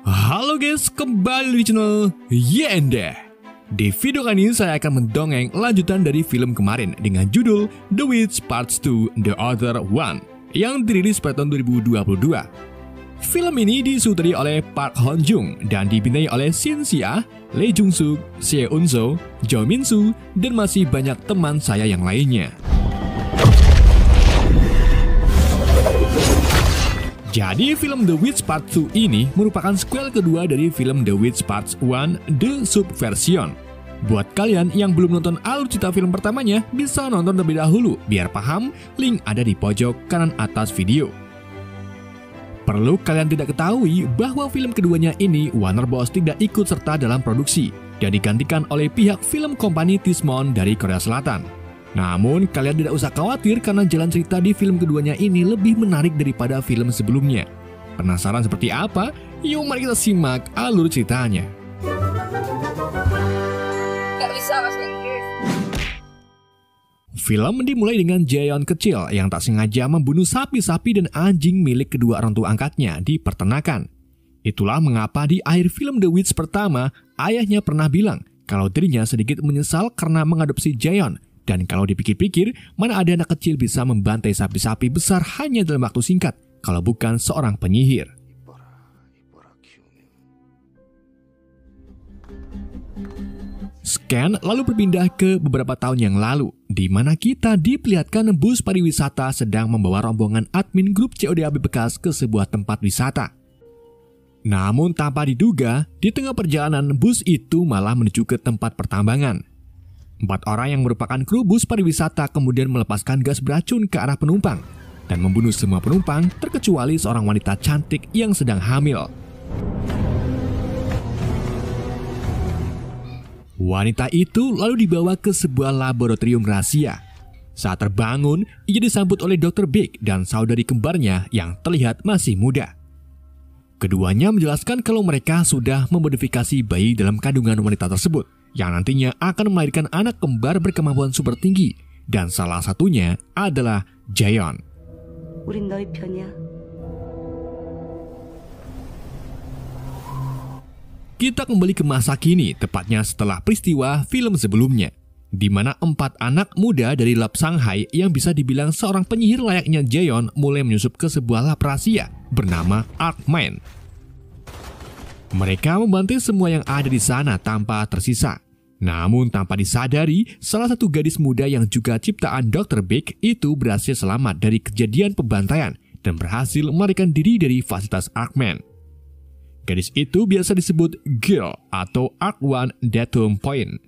Halo guys, kembali di channel Yenda. Di video kali ini saya akan mendongeng lanjutan dari film kemarin dengan judul The Witch Part 2 The Other One yang dirilis pada tahun 2022. Film ini disutradari oleh Park Hon Joon dan dibintangi oleh Shin Si-ah, Lee Jung Suk, Seo Eun So, Jo Min Soo, dan masih banyak teman saya yang lainnya. Jadi film The Witch Part 2 ini merupakan sequel kedua dari film The Witch Part 1 The Subversion. Buat kalian yang belum nonton alur cerita film pertamanya, bisa nonton terlebih dahulu. Biar paham, link ada di pojok kanan atas video. Perlu kalian tidak ketahui bahwa film keduanya ini Warner Bros tidak ikut serta dalam produksi dan digantikan oleh pihak film company Tismon dari Korea Selatan. Namun, kalian tidak usah khawatir karena jalan cerita di film keduanya ini lebih menarik daripada film sebelumnya. Penasaran seperti apa? Yuk mari kita simak alur ceritanya. Gak bisa bahasa Inggris. Film dimulai dengan Jaeon kecil yang tak sengaja membunuh sapi-sapi dan anjing milik kedua orang tua angkatnya di peternakan. Itulah mengapa di akhir film The Witch pertama, ayahnya pernah bilang kalau dirinya sedikit menyesal karena mengadopsi Jaeon. Dan kalau dipikir-pikir, mana ada anak kecil bisa membantai sapi-sapi besar hanya dalam waktu singkat, kalau bukan seorang penyihir. Scan lalu berpindah ke beberapa tahun yang lalu, di mana kita diperlihatkan bus pariwisata sedang membawa rombongan admin grup CODAB bekas ke sebuah tempat wisata. Namun tanpa diduga, di tengah perjalanan bus itu malah menuju ke tempat pertambangan. 4 orang yang merupakan kru bus pariwisata kemudian melepaskan gas beracun ke arah penumpang dan membunuh semua penumpang terkecuali seorang wanita cantik yang sedang hamil. Wanita itu lalu dibawa ke sebuah laboratorium rahasia. Saat terbangun, ia disambut oleh Dr. Big dan saudari kembarnya yang terlihat masih muda. Keduanya menjelaskan kalau mereka sudah memodifikasi bayi dalam kandungan wanita tersebut yang nantinya akan melahirkan anak kembar berkemampuan super tinggi, dan salah satunya adalah Jaeon. 우린 너희 편이야. Kita kembali ke masa kini, tepatnya setelah peristiwa film sebelumnya, di mana 4 anak muda dari lab Shanghai yang bisa dibilang seorang penyihir layaknya Jaeon mulai menyusup ke sebuah lab rahasia bernama Arkman. Mereka membantai semua yang ada di sana tanpa tersisa. Namun tanpa disadari, salah satu gadis muda yang juga ciptaan Dr. Big itu berhasil selamat dari kejadian pembantaian dan berhasil melarikan diri dari fasilitas Arkman. Gadis itu biasa disebut Girl atau Ark One Datum Point.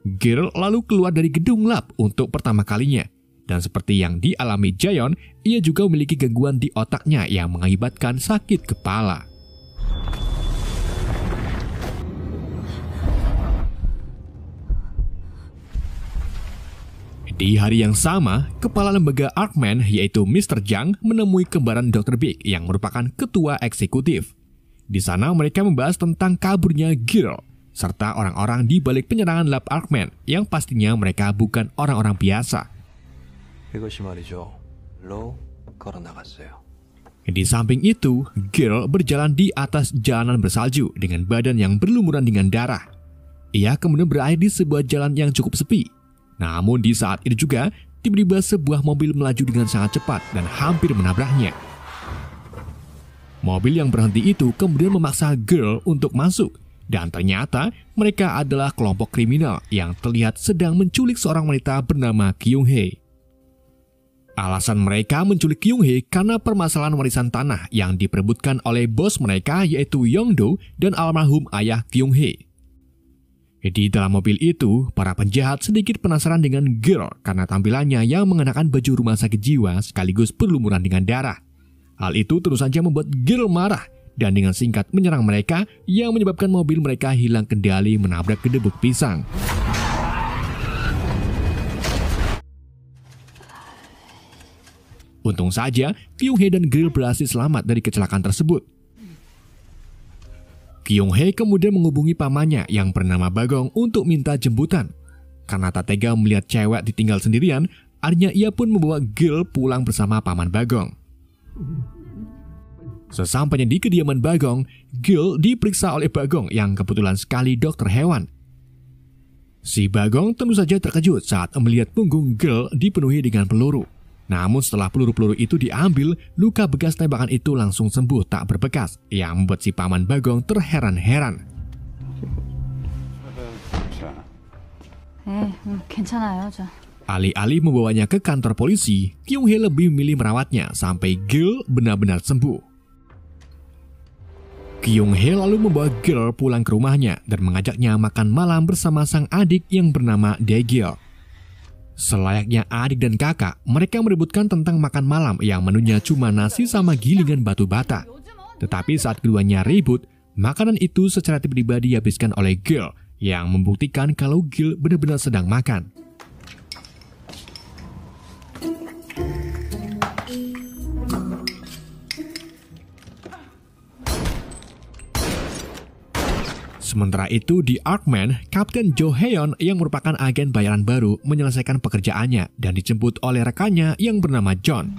Girl lalu keluar dari gedung lab untuk pertama kalinya. Dan seperti yang dialami Jaeon, ia juga memiliki gangguan di otaknya yang mengakibatkan sakit kepala. Di hari yang sama, kepala lembaga Arkman yaitu Mr. Jang menemui kembaran Dr. Big yang merupakan ketua eksekutif. Di sana mereka membahas tentang kaburnya Girl, serta orang-orang di balik penyerangan lab Arkman yang pastinya mereka bukan orang-orang biasa. Di samping itu, Girl berjalan di atas jalanan bersalju dengan badan yang berlumuran dengan darah. Ia kemudian berakhir di sebuah jalan yang cukup sepi. Namun di saat itu juga, tiba-tiba sebuah mobil melaju dengan sangat cepat dan hampir menabraknya. Mobil yang berhenti itu kemudian memaksa Girl untuk masuk. Dan ternyata mereka adalah kelompok kriminal yang terlihat sedang menculik seorang wanita bernama Kyung-hee. Alasan mereka menculik Kyung-hee karena permasalahan warisan tanah yang diperebutkan oleh bos mereka yaitu Yong-do dan almarhum ayah Kyung-hee. Di dalam mobil itu, para penjahat sedikit penasaran dengan Girl karena tampilannya yang mengenakan baju rumah sakit jiwa sekaligus berlumuran dengan darah. Hal itu terus saja membuat Girl marah dan dengan singkat menyerang mereka yang menyebabkan mobil mereka hilang kendali menabrak gedebuk pisang. Untung saja, Kyung-hee dan Girl berhasil selamat dari kecelakaan tersebut. Kyung-hee kemudian menghubungi pamannya yang bernama Bagong untuk minta jemputan. Karena tak tega melihat cewek ditinggal sendirian, akhirnya ia pun membawa Girl pulang bersama paman Bagong. Sesampainya di kediaman Bagong, Gil diperiksa oleh Bagong yang kebetulan sekali dokter hewan. Si Bagong tentu saja terkejut saat melihat punggung Gil dipenuhi dengan peluru. Namun setelah peluru-peluru itu diambil, luka bekas tembakan itu langsung sembuh tak berbekas, yang membuat si paman Bagong terheran-heran. 괜찮아요, 저. Alih-alih membawanya ke kantor polisi, Kyung Hee lebih memilih merawatnya sampai Gil benar-benar sembuh. Kyung Hee lalu membawa Gil pulang ke rumahnya dan mengajaknya makan malam bersama sang adik yang bernama Dae-gil. Selayaknya adik dan kakak, mereka merebutkan tentang makan malam yang menunya cuma nasi sama gilingan batu bata. Tetapi saat keduanya ribut, makanan itu secara tiba-tiba dihabiskan oleh Gil yang membuktikan kalau Gil benar-benar sedang makan. Sementara itu di Arkman, Kapten Jo Heon yang merupakan agen bayaran baru menyelesaikan pekerjaannya dan dijemput oleh rekannya yang bernama John.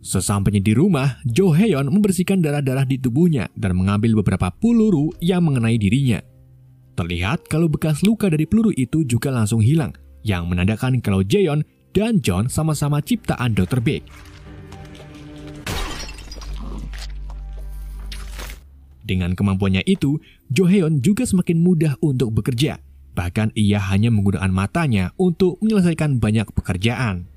Sesampainya di rumah, Jo Heon membersihkan darah-darah di tubuhnya dan mengambil beberapa peluru yang mengenai dirinya. Terlihat kalau bekas luka dari peluru itu juga langsung hilang, yang menandakan kalau Jaeon dan John sama-sama ciptaan Dr. Big. Dengan kemampuannya itu, Jo Heon juga semakin mudah untuk bekerja. Bahkan ia hanya menggunakan matanya untuk menyelesaikan banyak pekerjaan.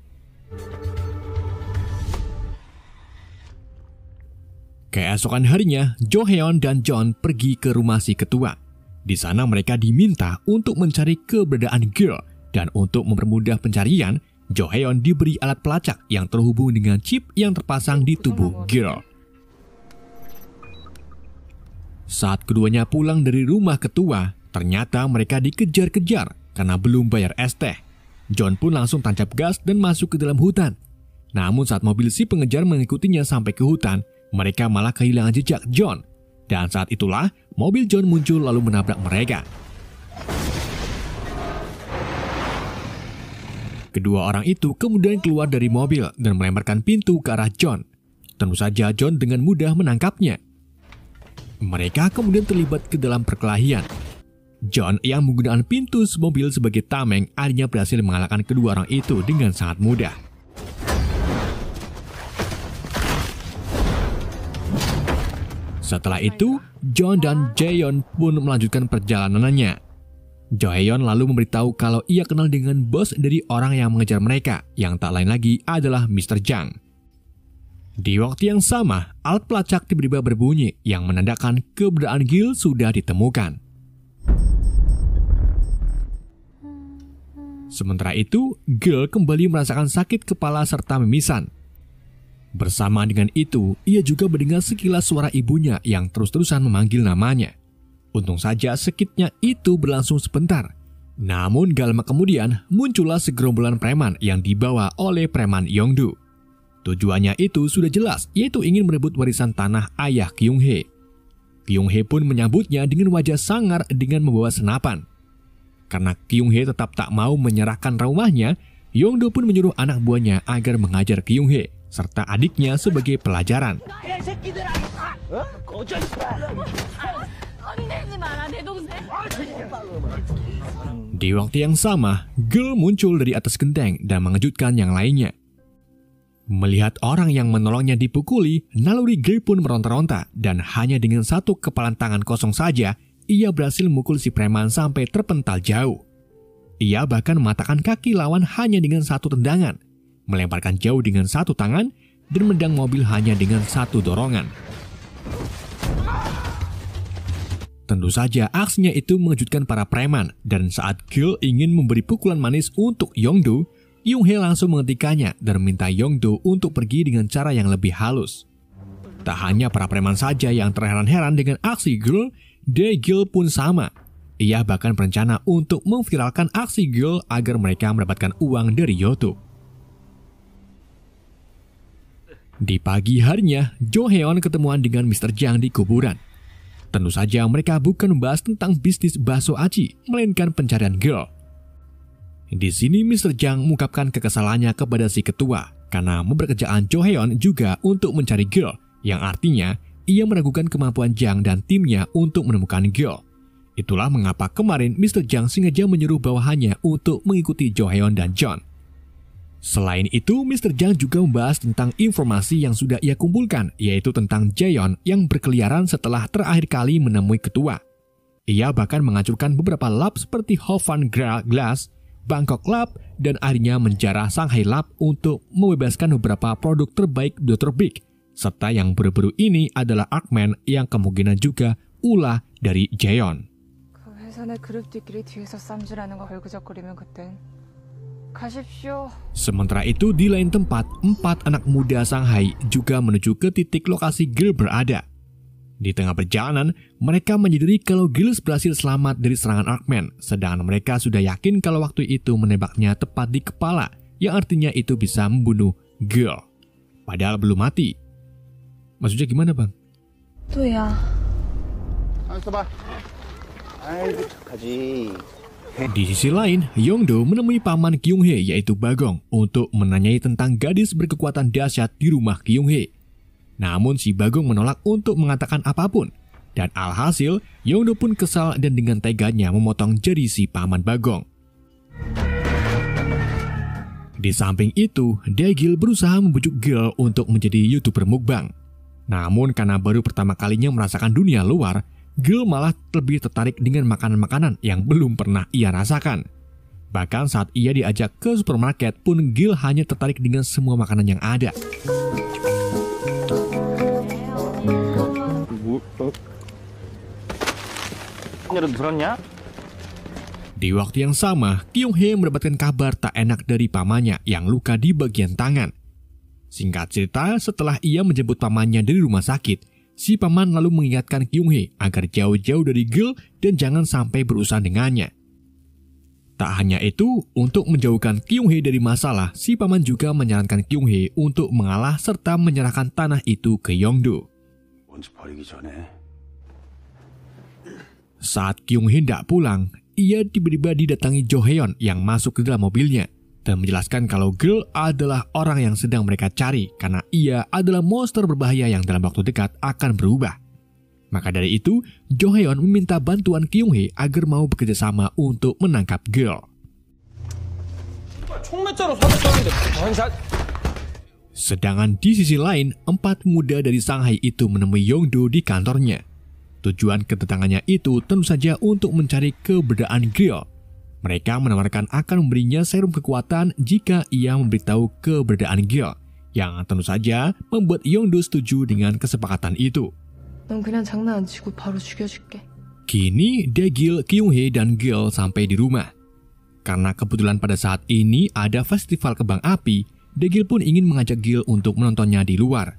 Keesokan harinya, Jo Heon dan John pergi ke rumah si ketua. Di sana mereka diminta untuk mencari keberadaan Gil, dan untuk mempermudah pencarian, Jo Heon diberi alat pelacak yang terhubung dengan chip yang terpasang di tubuh Gil. Saat keduanya pulang dari rumah ketua, ternyata mereka dikejar-kejar karena belum bayar es teh. John pun langsung tancap gas dan masuk ke dalam hutan. Namun saat mobil si pengejar mengikutinya sampai ke hutan, mereka malah kehilangan jejak John. Dan saat itulah, mobil John muncul lalu menabrak mereka. Kedua orang itu kemudian keluar dari mobil dan melemparkan pintu ke arah John. Tentu saja John dengan mudah menangkapnya. Mereka kemudian terlibat ke dalam perkelahian. John yang menggunakan pintu mobil sebagai tameng akhirnya berhasil mengalahkan kedua orang itu dengan sangat mudah. Setelah itu, John dan Jaeon pun melanjutkan perjalanannya. Jo Heon lalu memberitahu kalau ia kenal dengan bos dari orang yang mengejar mereka, yang tak lain lagi adalah Mr. Jang. Di waktu yang sama, alat pelacak tiba-tiba berbunyi yang menandakan keberadaan Gil sudah ditemukan. Sementara itu, Gil kembali merasakan sakit kepala serta mimisan. Bersama dengan itu, ia juga mendengar sekilas suara ibunya yang terus-terusan memanggil namanya. Untung saja sakitnya itu berlangsung sebentar. Namun gak lama kemudian, muncullah segerombolan preman yang dibawa oleh preman Yongdu. Tujuannya itu sudah jelas, yaitu ingin merebut warisan tanah ayah Kyung Hee. Kyung Hee pun menyambutnya dengan wajah sangar dengan membawa senapan. Karena Kyung Hee tetap tak mau menyerahkan rumahnya, Yongdo pun menyuruh anak buahnya agar mengajar Kyung Hee serta adiknya sebagai pelajaran. Di waktu yang sama, Gil muncul dari atas genteng dan mengejutkan yang lainnya. Melihat orang yang menolongnya dipukuli, naluri Gil pun meronta-ronta dan hanya dengan satu kepalan tangan kosong saja, ia berhasil memukul si preman sampai terpental jauh. Ia bahkan mematahkan kaki lawan hanya dengan satu tendangan, melemparkan jauh dengan satu tangan, dan mendang mobil hanya dengan satu dorongan. Tentu saja aksinya itu mengejutkan para preman, dan saat Gil ingin memberi pukulan manis untuk Yongdo, Kyung Hee langsung menghentikannya dan meminta Yongdo untuk pergi dengan cara yang lebih halus. Tak hanya para preman saja yang terheran-heran dengan aksi Gil, Dae-gil pun sama. Ia bahkan berencana untuk memviralkan aksi Gil agar mereka mendapatkan uang dari YouTube. Di pagi harinya, Jo Heon ketemuan dengan Mr. Jang di kuburan. Tentu saja mereka bukan membahas tentang bisnis bakso aci, melainkan pencarian Gil. Di sini Mr. Jang mengungkapkan kekesalannya kepada si ketua karena memperkerjaan Jo Heon juga untuk mencari Gil yang artinya ia meragukan kemampuan Jang dan timnya untuk menemukan Girl. Itulah mengapa kemarin Mr. Jang sengaja menyuruh bawahannya untuk mengikuti Jo Heon dan John. Selain itu, Mr. Jang juga membahas tentang informasi yang sudah ia kumpulkan, yaitu tentang Jaeon yang berkeliaran setelah terakhir kali menemui ketua. Ia bahkan menghancurkan beberapa lab seperti Hovan Glass, Bangkok Lab, dan akhirnya menjarah Shanghai Lab untuk membebaskan beberapa produk terbaik Dr. Big, serta yang baru-baru ini adalah Arkman yang kemungkinan juga ulah dari Jaeon. Sementara itu, di lain tempat, 4 anak muda Shanghai juga menuju ke titik lokasi Girl berada. Di tengah perjalanan, mereka menyadari kalau Girls berhasil selamat dari serangan Arkman, sedangkan mereka sudah yakin kalau waktu itu menembaknya tepat di kepala, yang artinya itu bisa membunuh Girl. Padahal belum mati. Maksudnya gimana, Bang? Tuh ya. Di sisi lain, Yongdo menemui paman Kyung-hee yaitu Bagong untuk menanyai tentang gadis berkekuatan dahsyat di rumah Kyung-hee. Namun si Bagong menolak untuk mengatakan apapun. Dan alhasil, Yongdo pun kesal dan dengan teganya memotong jari si paman Bagong. Di samping itu, Daegil berusaha membujuk Girl untuk menjadi YouTuber mukbang. Namun karena baru pertama kalinya merasakan dunia luar, Girl malah lebih tertarik dengan makanan-makanan yang belum pernah ia rasakan. Bahkan saat ia diajak ke supermarket pun Girl hanya tertarik dengan semua makanan yang ada. Di waktu yang sama, Kyung-hee mendapatkan kabar tak enak dari pamannya yang luka di bagian tangan. Singkat cerita, setelah ia menjemput pamannya dari rumah sakit, si paman lalu mengingatkan Kyung-hee agar jauh-jauh dari Girl dan jangan sampai berurusan dengannya. Tak hanya itu, untuk menjauhkan Kyung-hee dari masalah, si paman juga menyarankan Kyung-hee untuk mengalah serta menyerahkan tanah itu ke Yongdo. Saat Kyung-hee hendak pulang, ia tiba-tiba didatangi Jo Heon yang masuk ke dalam mobilnya dan menjelaskan kalau Girl adalah orang yang sedang mereka cari karena ia adalah monster berbahaya yang dalam waktu dekat akan berubah. Maka dari itu, Jo Heon meminta bantuan Kyung-hee agar mau bekerja sama untuk menangkap Girl. Sedangkan di sisi lain, 4 muda dari Shanghai itu menemui Yongdo di kantornya. Tujuan kedatangannya itu tentu saja untuk mencari keberadaan Girl. Mereka menawarkan akan memberinya serum kekuatan jika ia memberitahu keberadaan Girl, yang tentu saja membuat Yongdo setuju dengan kesepakatan itu. Kini Daegil, Kyung-hee, dan Girl sampai di rumah. Karena kebetulan pada saat ini ada festival kembang api, Daegil pun ingin mengajak Girl untuk menontonnya di luar.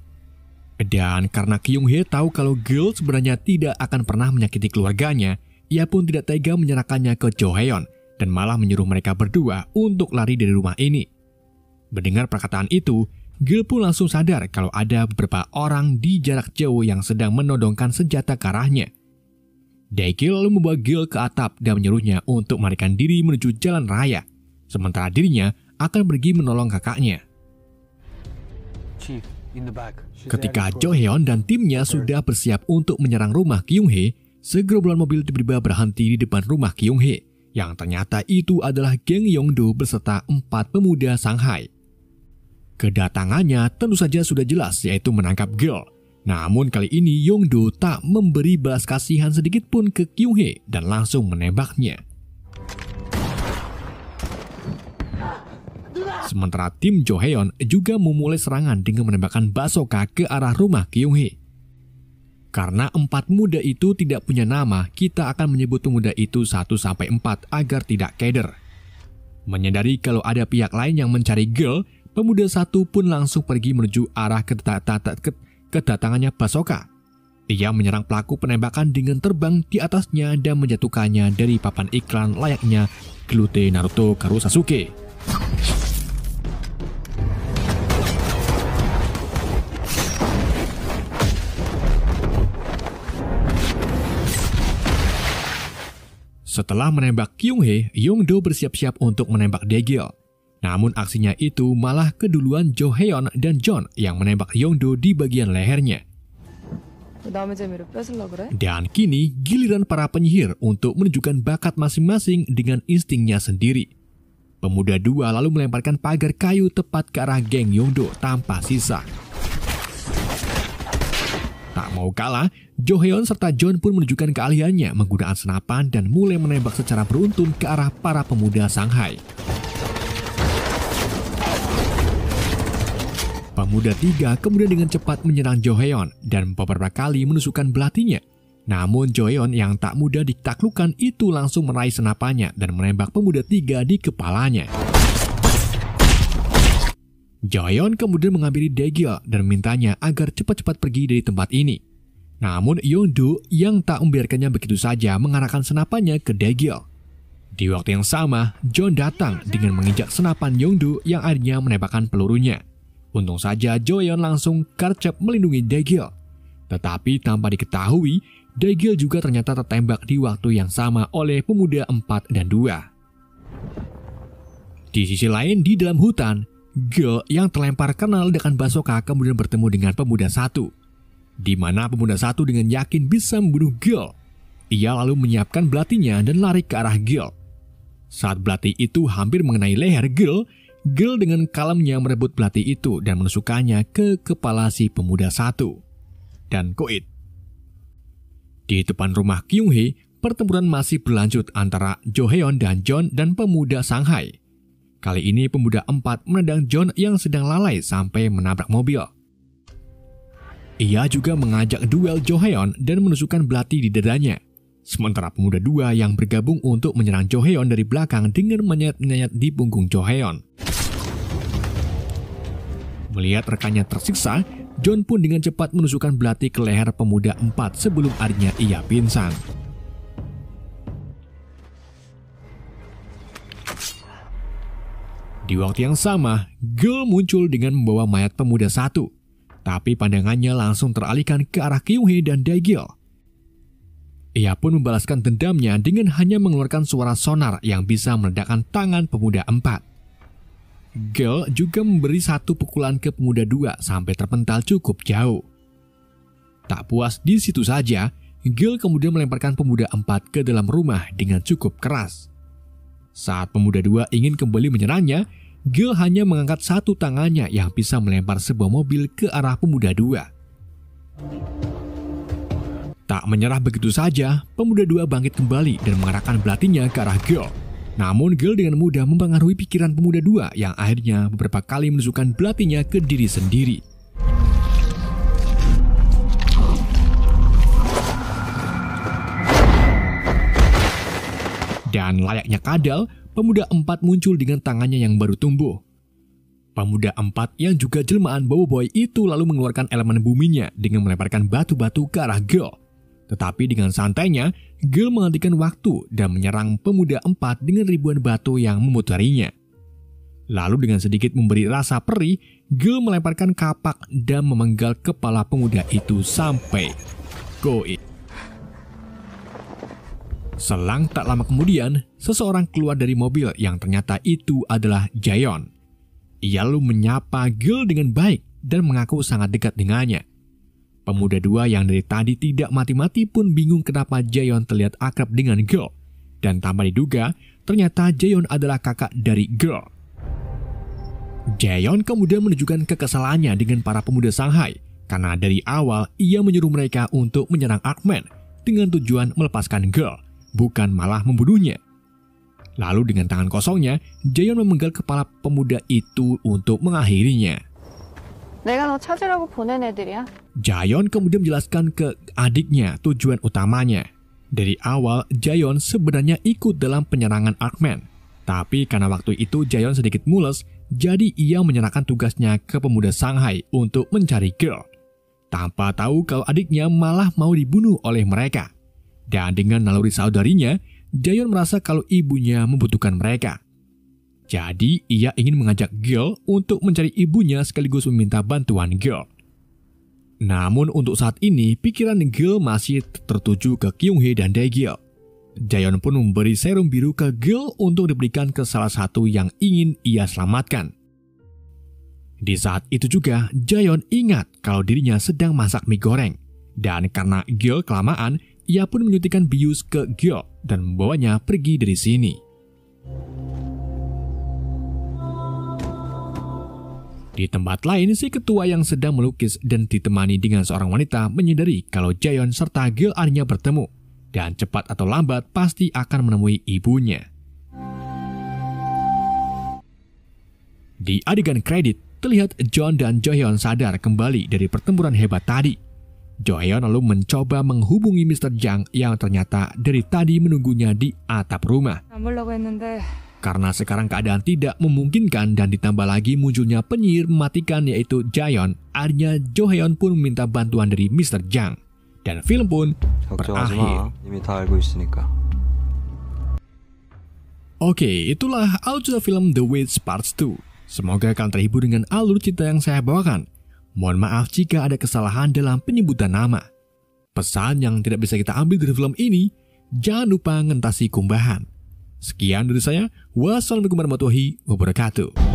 Dan karena Kyung-hee tahu kalau Girl sebenarnya tidak akan pernah menyakiti keluarganya, ia pun tidak tega menyerahkannya ke Jo Heon dan malah menyuruh mereka berdua untuk lari dari rumah ini. Mendengar perkataan itu, Girl pun langsung sadar kalau ada beberapa orang di jarak jauh yang sedang menodongkan senjata ke arahnya. Daegil lalu membawa Girl ke atap dan menyuruhnya untuk melarikan diri menuju jalan raya, sementara dirinya akan pergi menolong kakaknya. Ketika Jo Heon dan timnya sudah bersiap untuk menyerang rumah Kyung-hee, segerombolan mobil tiba-tiba berhenti di depan rumah Kyung-hee, yang ternyata itu adalah geng Yongdo beserta 4 pemuda Shanghai. Kedatangannya tentu saja sudah jelas, yaitu menangkap Girl. Namun kali ini Yongdo tak memberi belas kasihan sedikit pun ke Kyung-hee dan langsung menembaknya. Sementara tim Jo Heon juga memulai serangan dengan menembakkan bazooka ke arah rumah Kyung-hee. Karena 4 muda itu tidak punya nama, kita akan menyebut pemuda itu 1-4 agar tidak keder. Menyadari kalau ada pihak lain yang mencari Girl, pemuda satu pun langsung pergi menuju arah kedatangannya bazooka. Ia menyerang pelaku penembakan dengan terbang di atasnya dan menjatuhkannya dari papan iklan layaknya Glute Naruto Karo Sasuke. Setelah menembak Kyung-hee, Yongdo bersiap-siap untuk menembak Daegil. Namun aksinya itu malah keduluan Jo Heon dan John yang menembak Yongdo di bagian lehernya. 남의 재미를 뺏으려 그래? Dan kini giliran para penyihir untuk menunjukkan bakat masing-masing dengan instingnya sendiri. Pemuda dua lalu melemparkan pagar kayu tepat ke arah geng Yongdo tanpa sisa. Tak mau kalah, Jo Heon serta John pun menunjukkan keahliannya menggunakan senapan dan mulai menembak secara beruntun ke arah para pemuda Shanghai. Pemuda tiga kemudian dengan cepat menyerang Jo Heon dan beberapa kali menusukkan belatinya. Namun Jo Heon yang tak mudah ditaklukkan itu langsung meraih senapannya dan menembak pemuda tiga di kepalanya. Jo Heon kemudian menghampiri Daegyeol dan memintanya agar cepat-cepat pergi dari tempat ini. Namun Yongdo yang tak membiarkannya begitu saja mengarahkan senapannya ke Daegyeol. Di waktu yang sama, John datang dengan menginjak senapan Yongdo yang akhirnya menembakkan pelurunya. Untung saja Jo Heon langsung gercep melindungi Daegyeol. Tetapi tanpa diketahui, Daegyeol juga ternyata tertembak di waktu yang sama oleh pemuda 4 dan 2. Di sisi lain, di dalam hutan, Girl yang terlempar karena ledakan basoka kemudian bertemu dengan pemuda 1. Di mana pemuda 1 dengan yakin bisa membunuh Girl. Ia lalu menyiapkan belatinya dan lari ke arah Girl. Saat belati itu hampir mengenai leher Girl dengan kalemnya merebut belati itu dan menusukkannya ke kepala si pemuda 1. Dan koit. Di depan rumah Kyung Hee, pertempuran masih berlanjut antara Jo Heon dan John dan pemuda Shanghai. Kali ini pemuda 4 menendang John yang sedang lalai sampai menabrak mobil. Ia juga mengajak duel Jo Heon dan menusukkan belati di dadanya. Sementara pemuda 2 yang bergabung untuk menyerang Jo Heon dari belakang dengan menyayat-nyayat di punggung Jo Heon. Melihat rekannya tersiksa, John pun dengan cepat menusukkan belati ke leher pemuda 4 sebelum akhirnya ia pingsan. Di waktu yang sama, Girl muncul dengan membawa mayat pemuda 1. Tapi pandangannya langsung teralihkan ke arah Kyung Hee dan Daegyeol. Ia pun membalaskan dendamnya dengan hanya mengeluarkan suara sonar yang bisa meledakkan tangan pemuda 4. Girl juga memberi satu pukulan ke pemuda 2 sampai terpental cukup jauh. Tak puas di situ saja, Girl kemudian melemparkan pemuda 4 ke dalam rumah dengan cukup keras. Saat pemuda 2 ingin kembali menyerangnya, Girl hanya mengangkat satu tangannya yang bisa melempar sebuah mobil ke arah pemuda 2. Tak menyerah begitu saja, pemuda 2 bangkit kembali dan mengarahkan belatinya ke arah Girl. Namun Girl dengan mudah mempengaruhi pikiran pemuda 2 yang akhirnya beberapa kali menusukkan belatinya ke diri sendiri. Dan layaknya kadal, pemuda 4 muncul dengan tangannya yang baru tumbuh. Pemuda 4 yang juga jelmaan Boboiboy itu lalu mengeluarkan elemen buminya dengan melemparkan batu-batu ke arah Girl. Tetapi dengan santainya, Girl menghentikan waktu dan menyerang pemuda 4 dengan ribuan batu yang memutarinya. Lalu dengan sedikit memberi rasa perih, Girl melemparkan kapak dan memenggal kepala pemuda itu sampai koit. Selang tak lama kemudian, seseorang keluar dari mobil yang ternyata itu adalah Jaeon. Ia lalu menyapa Girl dengan baik dan mengaku sangat dekat dengannya. Pemuda 2 yang dari tadi tidak mati-mati pun bingung kenapa Jaeon terlihat akrab dengan Girl. Dan tanpa diduga, ternyata Jaeon adalah kakak dari Girl. Jaeon kemudian menunjukkan kekesalannya dengan para pemuda Shanghai karena dari awal ia menyuruh mereka untuk menyerang Arkman dengan tujuan melepaskan Girl, bukan malah membunuhnya. Lalu dengan tangan kosongnya, Jaeon memenggal kepala pemuda itu untuk mengakhirinya. 내가 너 찾으라고 보낸 애들이야. Jaeon kemudian menjelaskan ke adiknya tujuan utamanya. Dari awal, Jaeon sebenarnya ikut dalam penyerangan Arkman. Tapi karena waktu itu Jaeon sedikit mules, jadi ia menyerahkan tugasnya ke pemuda Shanghai untuk mencari Girl. Tanpa tahu kalau adiknya malah mau dibunuh oleh mereka. Dan dengan naluri saudarinya, Jaeon merasa kalau ibunya membutuhkan mereka. Jadi, ia ingin mengajak Girl untuk mencari ibunya sekaligus meminta bantuan Girl. Namun untuk saat ini, pikiran Girl masih tertuju ke Kyung Hee dan Daegyeol. Jaeon pun memberi serum biru ke Girl untuk diberikan ke salah satu yang ingin ia selamatkan. Di saat itu juga, Jaeon ingat kalau dirinya sedang masak mie goreng. Dan karena Gil kelamaan, ia pun menyuntikkan bius ke Gil dan membawanya pergi dari sini. Di tempat lain, si ketua yang sedang melukis dan ditemani dengan seorang wanita menyadari kalau Jaehyun serta Gil akhirnya bertemu, dan cepat atau lambat pasti akan menemui ibunya. Di adegan kredit, terlihat John dan Jaehyun sadar kembali dari pertempuran hebat tadi. Jaehyun lalu mencoba menghubungi Mr. Jang yang ternyata dari tadi menunggunya di atap rumah. 안 보려고 했는데 Karena sekarang keadaan tidak memungkinkan dan ditambah lagi munculnya penyihir mematikan yaitu Jaehyun, akhirnya Jaehyun pun meminta bantuan dari Mr. Jang. Dan film pun 걱정하지 berakhir. 마. 이미 다 알고 있으니까. Oke, itulah alur film The Witch Part 2. Semoga kalian terhibur dengan alur cerita yang saya bawakan. Mohon maaf jika ada kesalahan dalam penyebutan nama. Pesan yang tidak bisa kita ambil dari film ini, jangan lupa ngentasi kumbahan. Sekian dari saya. Wassalamualaikum warahmatullahi wabarakatuh.